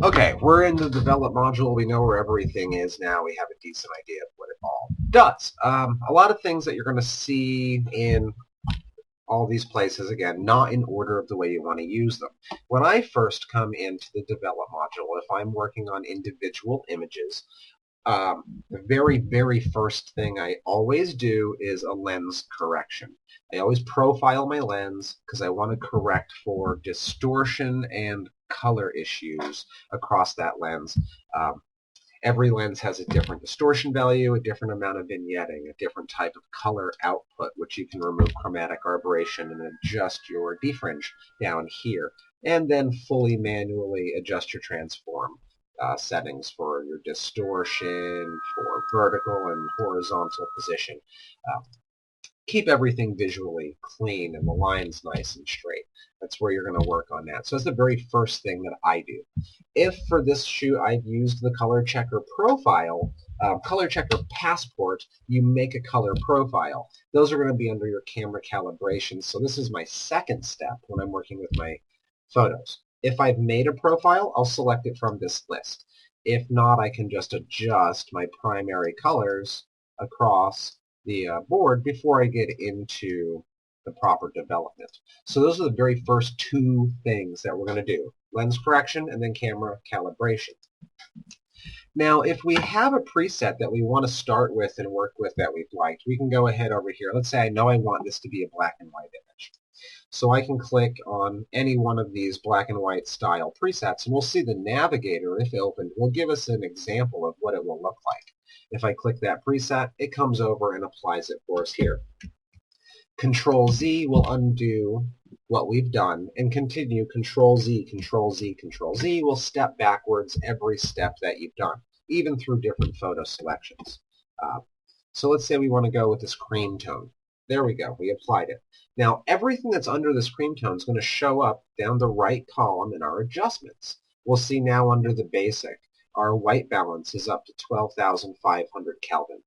Okay, we're in the develop module. We know where everything is now. We have a decent idea of what it all does. A lot of things that you're going to see in all these places, again, not in order of the way you want to use them. When I first come into the develop module, if I'm working on individual images, the very, very first thing I always do is a lens correction. I always profile my lens because I want to correct for distortion and color issues across that lens. Um, every lens has a different distortion value, a different amount of vignetting, a different type of color output, which you can remove chromatic aberration and adjust your defringe down here, and then fully manually adjust your transform settings for your distortion, for vertical and horizontal position. Uh, keep everything visually clean and the lines nice and straight. That's where you're going to work on that. So that's the very first thing that I do. If for this shoot I've used the color checker profile, color checker passport, you make a color profile. Those are going to be under your camera calibration. So this is my second step when I'm working with my photos. If I've made a profile, I'll select it from this list. If not, I can just adjust my primary colors across the board before I get into the proper development. So those are the very first two things that we're going to do. Lens correction and then camera calibration. Now, if we have a preset that we want to start with and work with that we've liked, we can go ahead over here. Let's say I know I want this to be a black and white image. So I can click on any one of these black and white style presets, and we'll see the navigator, if opened, will give us an example of what it will look like. If I click that preset, it comes over and applies it for us here. Control Z will undo what we've done and continue Control Z, Control Z, Control Z will step backwards every step that you've done, even through different photo selections. So let's say we want to go with this cream tone. There we go. We applied it. Now, everything that's under this cream tone is going to show up down the right column in our adjustments. We'll see now under the basic, our white balance is up to 12,500 Kelvin.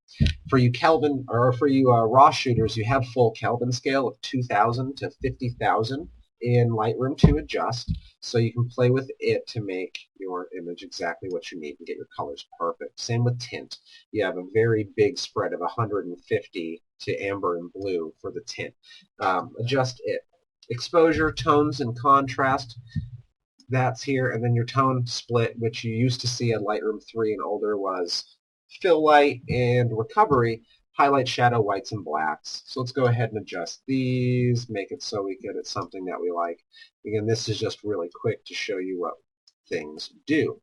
For you Kelvin, or for you raw shooters, you have full Kelvin scale of 2,000 to 50,000 in Lightroom to adjust, so you can play with it to make your image exactly what you need and get your colors perfect. Same with tint. You have a very big spread of 150 to amber and blue for the tint. Adjust it. Exposure, tones, and contrast, that's here, and then your tone split, which you used to see in Lightroom 3 and older, was fill light and recovery, highlight, shadow, whites, and blacks. So let's go ahead and adjust these, make it so we get it something that we like. Again, this is just really quick to show you what things do.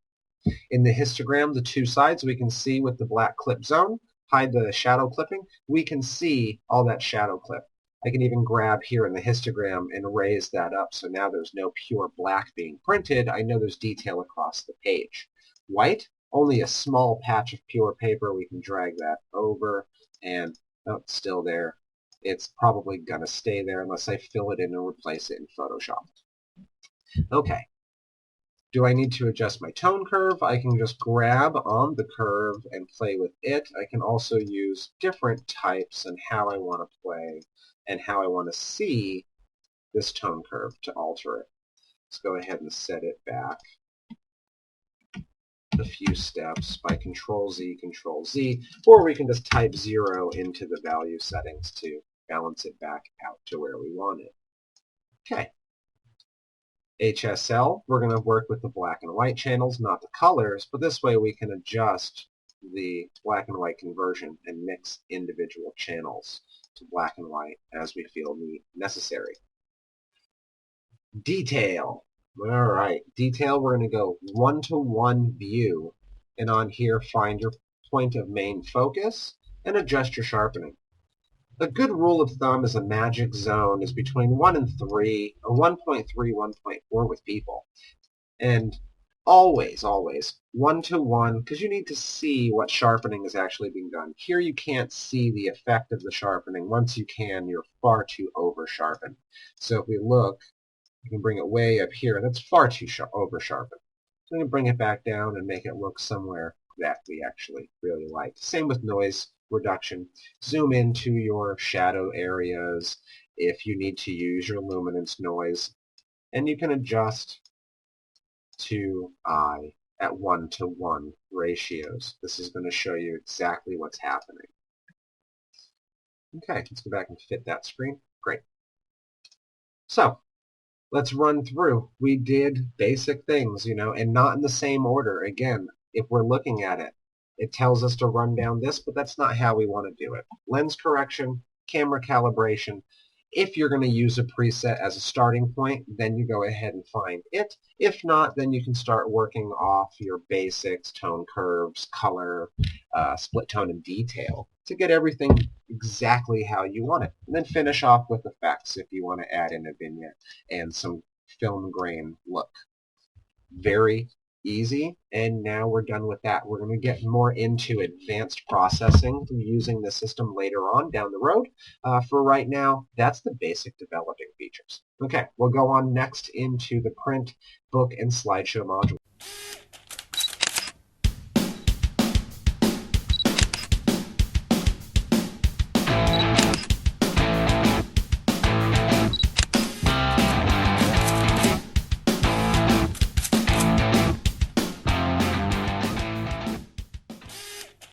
In the histogram, the two sides, we can see with the black clip zone, hide the shadow clipping, we can see all that shadow clip. I can even grab here in the histogram and raise that up, so now there's no pure black being printed. I know there's detail across the page. White, only a small patch of pure paper. We can drag that over, and oh, it's still there. It's probably going to stay there unless I fill it in and replace it in Photoshop. Okay. Do I need to adjust my tone curve? I can just grab on the curve and play with it. I can also use different types and how I want to play and how I want to see this tone curve to alter it. Let's go ahead and set it back a few steps by Control Z, Control Z, or we can just type 0 into the value settings to balance it back out to where we want it. Okay. HSL, we're going to work with the black and white channels, not the colors, but this way we can adjust the black and white conversion and mix individual channels to black and white as we feel necessary. Detail. All right, detail, we're going to go one-to-one view, and on here find your point of main focus and adjust your sharpening. A good rule of thumb is a magic zone is between 1 and 3, or 1.3, 1.4 with people. And always, always, 1-to-1, because you need to see what sharpening is actually being done. Here you can't see the effect of the sharpening. Once you can, you're far too over-sharpened. So if we look, you can bring it way up here. That's far too over-sharpened. So I'm going to bring it back down and make it look somewhere that we actually really like. Same with noise reduction. Zoom into your shadow areas if you need to use your luminance noise, and you can adjust to eye at 1:1 ratios. This is going to show you exactly what's happening. Okay, let's go back and fit that screen. Great. So let's run through. We did basic things, and not in the same order. Again, if we're looking at it, it tells us to run down this, but that's not how we want to do it. Lens correction, camera calibration. If you're going to use a preset as a starting point, then you go ahead and find it. If not, then you can start working off your basics, tone curves, color, split tone, and detail to get everything exactly how you want it. And then finish off with effects if you want to add in a vignette and some film grain look. Very easy, and now we're done with that. We're going to get more into advanced processing using the system later on down the road. For right now, that's the basic developing features. Okay, we'll go on next into the print, book, and slideshow module.